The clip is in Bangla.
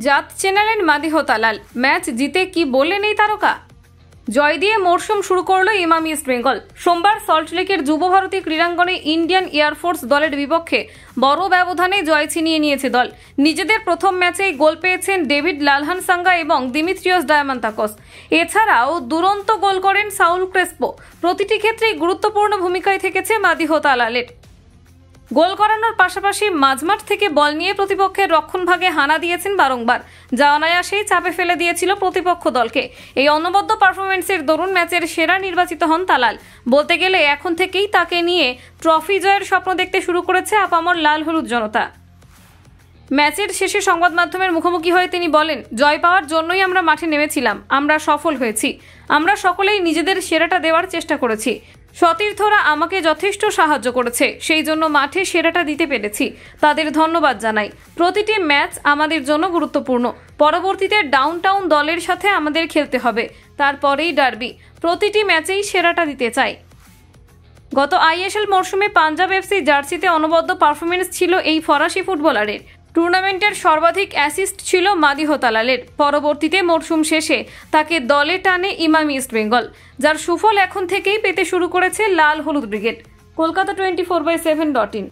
জাত চেনালেন মাদিহ তালাল, ম্যাচ জিতে কি বললেন এই তারকা? জয় দিয়ে মরশুম শুরু করলো ইমাম ইস্ট বেঙ্গল। সোমবার সল্টলেকের যুব ভারতী ক্রীড়াঙ্গনে ইন্ডিয়ান এয়ারফোর্স দলের বিপক্ষে বড় ব্যবধানে জয় ছিনিয়ে নিয়েছে দল। নিজেদের প্রথম ম্যাচেই গোল পেয়েছেন ডেভিড লালহানসাঙ্গা এবং দিমিত্রিয়স ডায়ামান্তাকস। এছাড়াও দুরন্ত গোল করেন সাউল ক্রেসপো। প্রতিটি ক্ষেত্রেই গুরুত্বপূর্ণ ভূমিকায় থেকেছে মাদিহ তালালের। গোল করানোর পাশাপাশি মাঝমাঠ থেকে বল নিয়ে প্রতিপক্ষের রক্ষণভাগে হানা দিয়েছেন বারংবার, যা অনায়াসেই চাপে ফেলে দিয়েছিল প্রতিপক্ষ দলকে। এই অনবদ্য পারফরমেন্সের দরুন ম্যাচের সেরা নির্বাচিত হন তালাল। বলতে গেলে এখন থেকেই তাকে নিয়ে ট্রফি জয়ের স্বপ্ন দেখতে শুরু করেছে আপামর লাল হলুদ জনতা। ম্যাচের শেষে সংবাদ মাধ্যমের মুখোমুখি হয়ে তিনি বলেন, জয় পাওয়ার জন্যই আমরা মাঠে নেমেছিলাম, আমরা সফল হয়েছি। আমরা সকলেই নিজেদের সেরাটা দেওয়ার চেষ্টা করেছি। সতীর্থরা আমাকে যথেষ্ট সাহায্য করেছে, সেই জন্য মাঠে সেরাটা দিতে পেরেছি। তাদের ধন্যবাদ জানাই। প্রতিটি ম্যাচ আমাদের জন্য গুরুত্বপূর্ণ। পরবর্তীতে ডাউনটাউন দলের সাথে আমাদের খেলতে হবে, তারপরেই ডার্বি। প্রতিটি ম্যাচেই সেরাটা দিতে চাই। গত আইএসএল মরশুমে পাঞ্জাব এফসি জার্সিতে অনবদ্য পারফরমেন্স ছিল এই ফরাসি ফুটবলারের। টুর্নামেন্টের সর্বাধিক অ্যাসিস্ট ছিল মাদিহ তালালের। পরবর্তীতে মরশুম শেষে তাকে দলে টানে ইমাম ইস্ট বেঙ্গল, যার সুফল এখন থেকেই পেতে শুরু করেছে লাল হলুদ ব্রিগেড। কলকাতা 24/7.in।